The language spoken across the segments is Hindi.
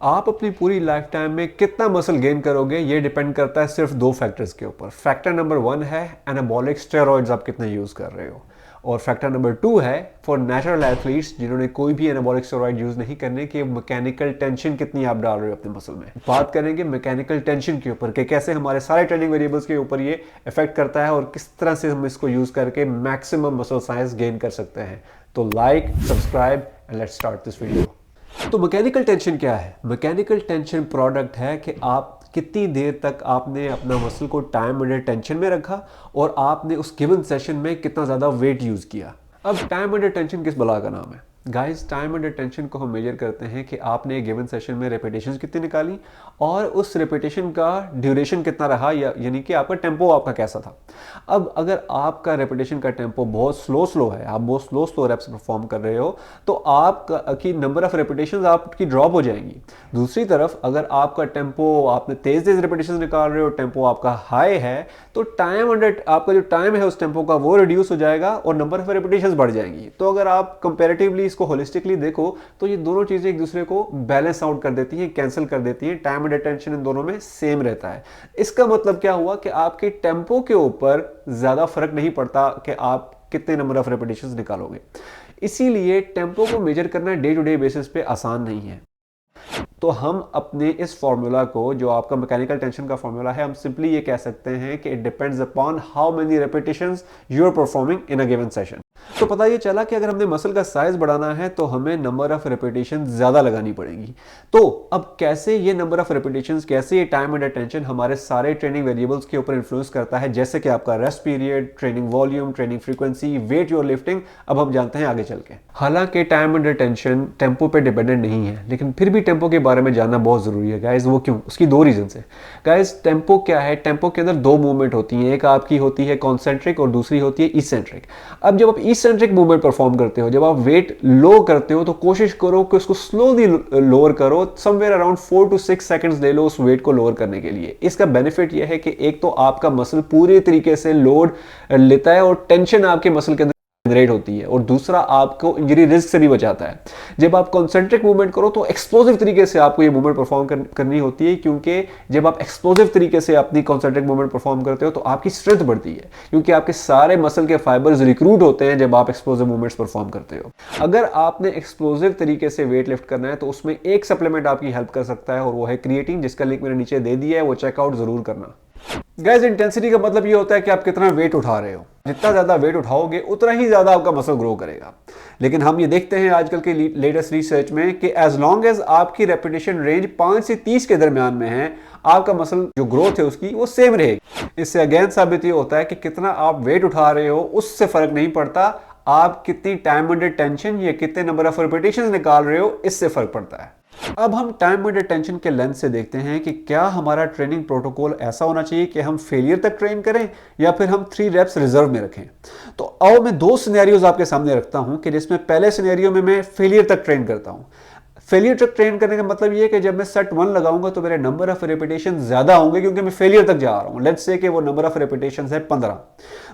आप अपनी पूरी लाइफ टाइम में कितना मसल गेन करोगे ये डिपेंड करता है सिर्फ दो फैक्टर्स के ऊपर। फैक्टर नंबर 1 है एनाबॉलिक स्टेरॉइड्स आप कितने यूज़ कर रहे हो, और फैक्टर नंबर 2 है फॉर नेचुरल एथलीट्स जिन्होंने कोई भी एनाबॉलिक स्टेरॉइड यूज़ नहीं करने कि मैकेनिकल टेंशन कितनी आप डाल रहे हो अपने मसल में। बात करेंगे मैकेनिकल टेंशन के ऊपर कि कैसे हमारे सारे ट्रेनिंग वेरिएबल्स के ऊपर ये इफेक्ट करता है और किस तरह से हम इसको यूज़ करके मैक्सिमम मसल साइज गेन कर सकते हैं। तो like, subscribe and let's start this video. तो मैकेनिकल टेंशन क्या है? मैकेनिकल टेंशन प्रोडक्ट है कि आप कितनी देर तक आपने अपना मसल को टाइम अंडर टेंशन में रखा और आपने उस गिवन सेशन में कितना ज़्यादा वेट यूज़ किया। अब टाइम अंडर टेंशन किस बला का नाम है? गाइस, टाइम अंडर टेंशन को हम मेजर करते हैं कि आपने गिवन सेशन में रेपिटेशंस कितनी निकाली और उस रेपिटेशन का ड्यूरेशन कितना रहा, यानी कि आपका टेम्पो आपका कैसा था। अब अगर आपका रेपिटेशन का टेम्पो बहुत स्लो है, आप बहुत स्लो रेप्स परफॉर्म कर रहे हो, तो आपकी नंबर ऑफ रेपिटेशंस आपकी ड्रॉप हो जाएंगी। दूसरी तरफ अगर आपका टेम्पो, आपने तेज रेपिटेशंस निकाल रहे हो, टेम्पो आपका हाई है, तो टाइम अंडर आपका जो टाइम है उस टेम्पो का वो रिड्यूस हो जाएगा और नंबर ऑफ रेपिटेशंस बढ़ जाएंगी। तो अगर आप कंपैरेटिवली इसको होलिस्टिकली देखो तो ये दोनों चीजें एक दूसरे को बैलेंस आउट कर देती हैं, कैंसिल कर देती हैं। टाइम अंडर टेंशन इन दोनों में सेम रहता है। इसका मतलब क्या हुआ कि आपके टेम्पो के ऊपर ज्यादा फर्क नहीं पड़ता कि आप कितने नंबर ऑफ रेपिटेशंस निकालोगे। इसीलिए टेम्पो को मेजर करना डे टू डे बेसिस पे आसान नहीं है। तो हम अपने इस फॉर्मूला को, जो आपका मैकेनिकल टेंशन का फॉर्मूला है, हम सिंपली ये कह सकते हैं कि it depends upon how many repetitions you are performing in a given session. तो पता ये चला कि अगर हमने मसल का साइज बढ़ाना है तो हमें नंबर ऑफ रेपिटेशन ज्यादा लगानी पड़ेगी। तो अब कैसे ये नंबर ऑफ रेपिटेशन, कैसे ये टाइम अंडर टेंशन हमारे सारे ट्रेनिंग वेरिएबल्स के ऊपर इन्फ्लुएंस करता है, जैसे कि आपका rest period, training volume, training frequency, weight your lifting, अब हम जानते हैं आगे चल के। हालांकि टाइम अंडर टेंशन टेम्पो पे डिपेंडेंट नहीं है, लेकिन फिर भी टेम्पो के बारे में जानना बहुत जरूरी है गाइज। वो क्यों? उसकी दो रीजन है गाइज। टेम्पो क्या है? टेम्पो के अंदर दो मूवमेंट होती हैं, एक आपकी होती है कॉन्सेंट्रिक और दूसरी होती है इसेंट्रिक। अब जब आप इसेंट्रिक मूवमेंट परफॉर्म करते हो, जब आप वेट लो करते हो, तो कोशिश करो कि उसको स्लोली लोअर करो। समवेयर अराउंड 4 to 6 सेकंड्स ले लो उस वेट को लोअर करने के लिए। इसका बेनिफिट यह है कि एक तो आपका मसल पूरी तरीके से लोड लेता है और टेंशन आपके मसल के अंदर जनरेट होती है, और दूसरा आपको इंजरी रिस्क से भी बचाता है। जब आप कॉन्सेंट्रिक मूवमेंट करो तो एक्सप्लोसिव तरीके से आपको ये मूवमेंट परफॉर्म करनी होती है, क्योंकि जब आप एक्सप्लोसिव तरीके से अपनी कॉन्सेंट्रिक मूवमेंट परफॉर्म करते हो तो आपकी स्ट्रेंथ बढ़ती है, क्योंकि आपके सारे मसल के फाइबर्स रिक्रूट होते हैं जब आप एक्सप्लोसिव मूवमेंट्स परफॉर्म करते हो। अगर आपने एक्सप्लोसिव तरीके से वेट लिफ्ट करना है तो उसमें एक सप्लीमेंट आपकी हेल्प कर सकता है, और वो है क्रिएटिन, जिसका लिंक मैंने नीचे दे दिया है, वो चेकआउट जरूर करना। गाइस, इंटेंसिटी का मतलब ये होता है कि आप कितना वेट उठा रहे हो। जितना ज्यादा वेट उठाओगे उतना ही ज्यादा आपका मसल ग्रो करेगा। लेकिन हम ये देखते हैं आजकल के लेटेस्ट रिसर्च में कि एज लॉन्ग एज आपकी रेपिटेशन रेंज 5 से 30 के दरमियान में है, आपका मसल जो ग्रोथ है उसकी वो सेम रहेगी। इससे अगेन साबित ये होता है कि कितना आप वेट उठा रहे हो उससे फर्क नहीं पड़ता, आप कितनी टाइम अंडर टेंशन या कितने नंबर ऑफ रेपिटेशन निकाल रहे हो, इससे फर्क पड़ता है। अब हम टाइम अंडर टेंशन के लेंस से देखते हैं कि क्या हमारा ट्रेनिंग प्रोटोकॉल ऐसा होना चाहिए कि हम फेलियर तक ट्रेन करें या फिर हम 3 रेप्स रिजर्व में रखें। तो आओ मैं 2 सिनेरियोज आपके सामने रखता हूं कि जिसमें पहले सिनेरियो में मैं फेलियर तक ट्रेन करता हूं। फेलियर तक ट्रेन करने का मतलब ये है कि जब मैं सेट 1 लगाऊंगा तो मेरे नंबर ऑफ रेपिटेशन ज्यादा होंगे, क्योंकि मैं फेलियर तक जा रहा हूं। लेट्स से कि वो नंबर ऑफ रेपिटेशन है 15।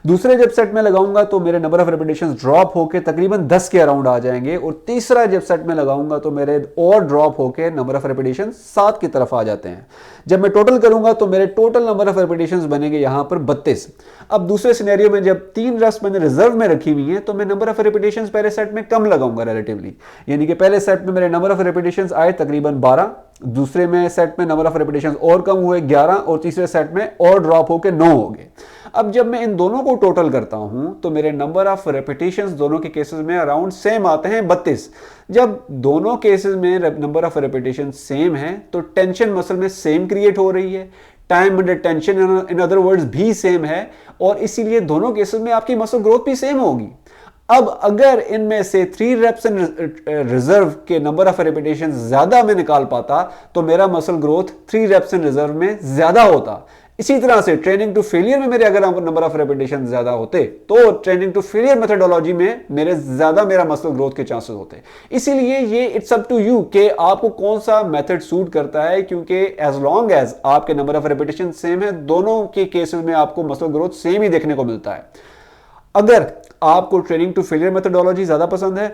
दूसरे जब सेट में लगाऊंगा तो मेरे नंबर ऑफ रेपिटेशन ड्रॉप होकर तकरीबन 10 के अराउंड आ जाएंगे, और तीसरा जब सेट में लगाऊंगा तो मेरे और ड्रॉप होकर नंबर ऑफ रेपिटेशन 7 की तरफ आ जाते हैं। जब मैं टोटल करूंगा तो मेरे टोटल नंबर ऑफ रेपिटेशन बनेंगे यहां पर 32। अब दूसरे सिनेरियो में जब 3 रेप्स मैंने रिजर्व में रखी हुई है तो मैं नंबर ऑफ रेपिटेशन पहले सेट में कम लगाऊंगा रिलेटिवली, यानी कि पहले सेट में मेरे नंबर ऑफ रेपिटेशन आए तकरीबन 12, दूसरे में सेट में नंबर ऑफ रेपिटेशन और कम हुए 11, और तीसरे सेट में और ड्रॉप होकर 9 हो गए। अब जब मैं इन दोनों को टोटल करता हूं तो मेरे नंबर ऑफ रेपिटेशंस दोनों के केसेस में अराउंड सेम आते हैं 32। जब दोनों केसेस में नंबर ऑफ रेपिटेशन सेम है तो टेंशन मसल में सेम क्रिएट हो रही है, time under tension in other words भी सेम है, और इसीलिए दोनों केसेस में आपकी मसल ग्रोथ भी सेम होगी। अब अगर इनमें से 3 रेप्स इन रिजर्व के नंबर ऑफ रेपिटेशन ज्यादा मैं निकाल पाता तो मेरा मसल ग्रोथ 3 रेप्स इन रिजर्व में ज्यादा होता। इसी तरह से ट्रेनिंग टू फेलियर में मेरे अगर नंबर ऑफ रेपिटेशन ज्यादा होते तो ट्रेनिंग टू फेलियर मेथोडोलॉजी में मेरा मसल ग्रोथ के चांसेस होते। इसीलिए ये इट्स अप टू यू कि आपको कौन सा मेथड सूट करता है, क्योंकि एज लॉन्ग एज आपके नंबर ऑफ रेपिटेशन सेम है, दोनों के केसेस में आपको मसल ग्रोथ सेम ही देखने को मिलता है। अगर आपको ट्रेनिंग टू फेलियर मेथोडोलॉजी ज्यादा पसंद है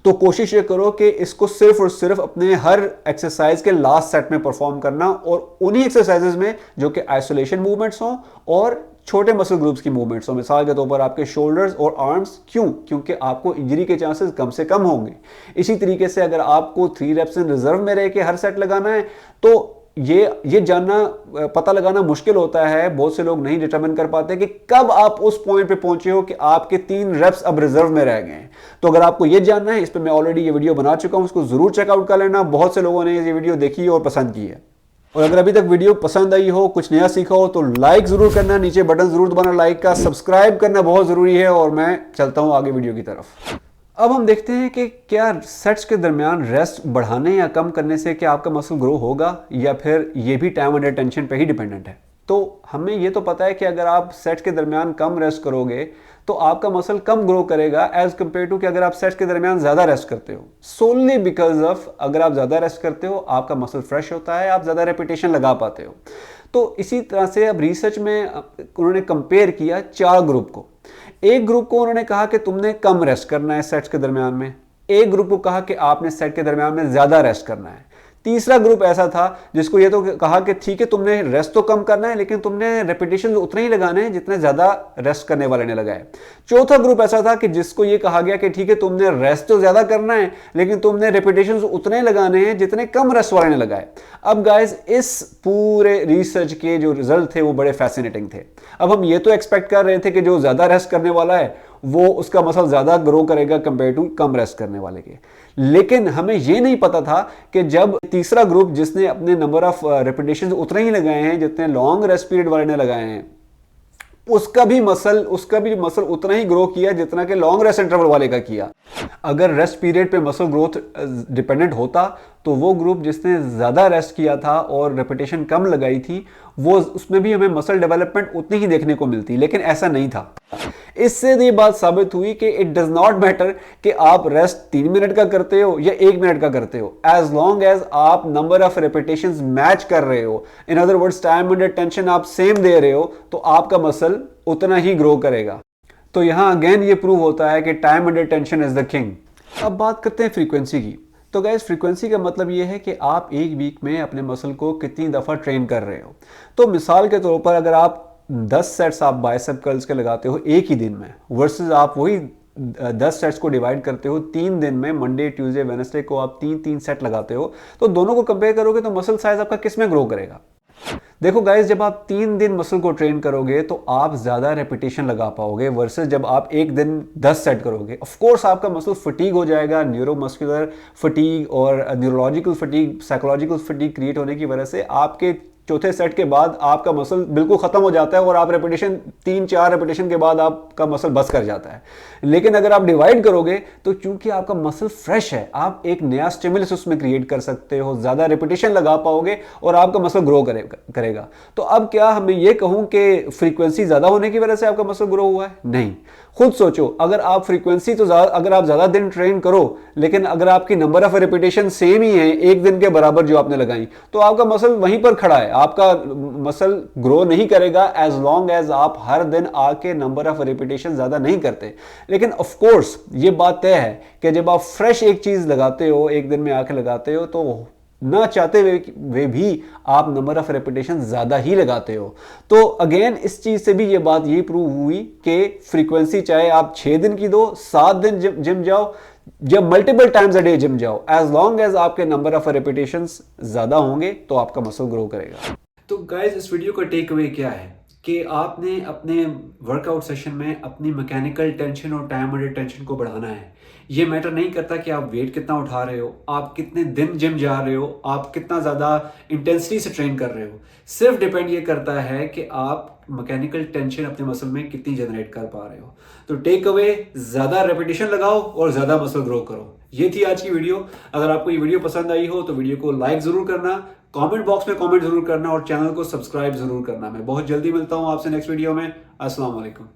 तो कोशिश ये करो कि इसको सिर्फ और सिर्फ अपने हर एक्सरसाइज के लास्ट सेट में परफॉर्म करना, और उन्हीं एक्सरसाइजेज में जो कि आइसोलेशन मूवमेंट्स हों और छोटे मसल ग्रुप्स की मूवमेंट्स हो। मिसाल के तौर पर आपके शोल्डर्स और आर्म्स। क्यों? क्योंकि आपको इंजरी के चांसेस कम से कम होंगे। इसी तरीके से अगर आपको 3 रेप्स इन रिजर्व में रह के हर सेट लगाना है तो ये जानना, पता लगाना मुश्किल होता है। बहुत से लोग नहीं डिटरमिन कर पाते कि कब आप उस पॉइंट पे पहुंचे हो कि आपके 3 रेप्स अब रिजर्व में रह गए हैं। तो अगर आपको ये जानना है, इस पे मैं ऑलरेडी ये वीडियो बना चुका हूं, उसको जरूर चेकआउट कर लेना। बहुत से लोगों ने ये वीडियो देखी और पसंद की है। और अगर अभी तक वीडियो पसंद आई हो, कुछ नया सीखा हो, तो लाइक जरूर करना, नीचे बटन जरूर दबाना लाइक का, सब्सक्राइब करना बहुत जरूरी है। और मैं चलता हूं आगे वीडियो की तरफ। अब हम देखते हैं कि क्या सेट्स के दरमियान रेस्ट बढ़ाने या कम करने से क्या आपका मसल ग्रो होगा, या फिर ये भी टाइम अंडर टेंशन पे ही डिपेंडेंट है। तो हमें ये तो पता है कि अगर आप सेट्स के दरमियान कम रेस्ट करोगे तो आपका मसल कम ग्रो करेगा एज कंपेयर टू कि अगर आप सेट्स के दरमियान ज्यादा रेस्ट करते हो। सोनली बिकॉज ऑफ अगर आप ज्यादा रेस्ट करते हो आपका मसल फ्रेश होता है, आप ज्यादा रेपिटेशन लगा पाते हो। तो इसी तरह से अब रिसर्च में उन्होंने कंपेयर किया 4 ग्रुप को। एक ग्रुप को उन्होंने कहा कि तुमने कम रेस्ट करना है सेट्स के दरमियान में। एक ग्रुप को कहा कि आपने सेट के दरमियान में ज्यादा रेस्ट करना है। तीसरा ग्रुप ऐसा था जिसको ये तो कहा कि ठीक है तुमने रेस्ट तो कम करना है लेकिन तुमने रेपिटेशन उतने ही लगाने हैं जितने ज्यादा रेस्ट करने वाले ने लगाए। चौथा ग्रुप ऐसा था कि जिसको ये कहा गया कि ठीक है तुमने रेस्ट तो ज्यादा करना है लेकिन तुमने रेपिटेशन उतने लगाने हैं जितने कम रेस्ट वाले ने लगाए। अब गाइस इस पूरे रिसर्च के जो रिजल्ट थे वो बड़े फैसिनेटिंग थे। अब हम ये तो एक्सपेक्ट कर रहे थे कि जो ज्यादा रेस्ट करने वाला है वो उसका मसल ज्यादा ग्रो करेगा कंपेयर टू कम रेस्ट करने वाले के, लेकिन हमें ये नहीं पता था कि जब तीसरा ग्रुप जिसने अपने नंबर ऑफ रेपिटेशन उतने ही लगाए हैं जितने लॉन्ग रेस्ट पीरियड वाले ने लगाए हैं, उसका भी मसल उतना ही ग्रो किया जितना कि लॉन्ग रेस्ट इंटरवल वाले का किया। अगर रेस्ट पीरियड पे मसल ग्रोथ डिपेंडेंट होता तो वो ग्रुप जिसने ज्यादा रेस्ट किया था और रेपिटेशन कम लगाई थी वो उसमें भी हमें मसल डेवलपमेंट उतनी ही देखने को मिलती, लेकिन ऐसा नहीं था। इससे ये बात साबित हुई कि इट डज नॉट मैटर कि आप रेस्ट 3 मिनट का करते हो या 1 मिनट का करते हो, एज लॉन्ग एज आप नंबर ऑफ रेपिटेशंस मैच कर रहे हो, in other words time under tension आप सेम दे रहे हो, तो आपका मसल उतना ही ग्रो करेगा। तो यहां अगेन ये प्रूव होता है कि time under tension is the king. अब बात करते हैं फ्रीक्वेंसी की। तो गाइस फ्रीक्वेंसी का मतलब ये है कि आप एक वीक में अपने मसल को कितनी दफ़ा ट्रेन कर रहे हो। तो मिसाल के तौर पर अगर आप 10 सेट्स आप बाइसेप कर्ल्स के लगाते हो एक ही दिन में, वर्सेस आप वही 10 सेट्स को डिवाइड करते हो 3 दिन में, मंडे ट्यूसडे वेडनेसडे को आप 3-3 सेट लगाते हो, तो दोनों को कंपेयर करोगे तो मसल साइज आपका किस में ग्रो करेगा? देखो गाइस जब आप 3 दिन मसल को ट्रेन करोगे तो आप ज्यादा रेपिटेशन लगा पाओगे वर्सेस जब आप एक दिन 10 सेट करोगे। ऑफ कोर्स आपका मसल फटीग हो जाएगा, न्यूरोमस्कुलर फटीग और neurological fatigue, psychological fatigue create होने की वजह से आपके चौथे सेट के बाद आपका मसल बिल्कुल खत्म हो जाता है और आप रेपिटेशन 3-4 रेपिटेशन के बाद आपका मसल बस कर जाता है। लेकिन अगर आप डिवाइड करोगे तो चूंकि आपका मसल फ्रेश है, आप एक नया स्टिमुलस उसमें क्रिएट कर सकते हो, ज्यादा रेपिटेशन लगा पाओगे और आपका मसल ग्रो करेगा। तो अब क्या हमें यह कहूं कि फ्रीक्वेंसी ज्यादा होने की वजह से आपका मसल ग्रो हुआ है? नहीं। खुद सोचो, अगर आप फ्रीक्वेंसी तो अगर आप ज्यादा दिन ट्रेन करो लेकिन अगर आपकी नंबर ऑफ रेपिटेशन सेम ही है एक दिन के बराबर जो आपने लगाई, तो आपका मसल वहीं पर खड़ा है, आपका मसल ग्रो नहीं करेगा एज लॉन्ग एज आप हर दिन आके नंबर ऑफ रेपिटेशन ज्यादा नहीं करते। लेकिन ऑफ कोर्स ये बात तय है कि जब आप फ्रेश एक चीज लगाते हो, एक दिन में आके लगाते हो, तो ना चाहते वे भी आप नंबर ऑफ रेपिटेशन ज्यादा ही लगाते हो। तो अगेन इस चीज से भी ये बात ये प्रूव हुई कि फ्रीक्वेंसी चाहे आप 6 दिन की दो, 7 दिन जिम जाओ, जब multiple times a day gym जाओ, एज लॉन्ग एज आपके नंबर ऑफ रेपिटेशंस ज्यादा होंगे तो आपका मसल ग्रो करेगा। तो गाइस इस वीडियो का टेक अवे क्या है कि आपने अपने वर्कआउट सेशन में अपनी मैकेनिकल टेंशन और टाइम अंडर टेंशन को बढ़ाना है। ये मैटर नहीं करता कि आप वेट कितना उठा रहे हो, आप कितने दिन जिम जा रहे हो, आप कितना ज़्यादा इंटेंसिटी से ट्रेन कर रहे हो। सिर्फ डिपेंड ये करता है कि आप मैकेनिकल टेंशन अपने मसल में कितनी जनरेट कर पा रहे हो। तो टेक अवे, ज़्यादा रेपिटेशन लगाओ और ज़्यादा मसल ग्रो करो। ये थी आज की वीडियो। अगर आपको ये वीडियो पसंद आई हो तो वीडियो को लाइक ज़रूर करना, कमेंट बॉक्स में कमेंट जरूर करना और चैनल को सब्सक्राइब जरूर करना। मैं बहुत जल्दी मिलता हूं आपसे नेक्स्ट वीडियो में। अस्सलाम वालेकुम।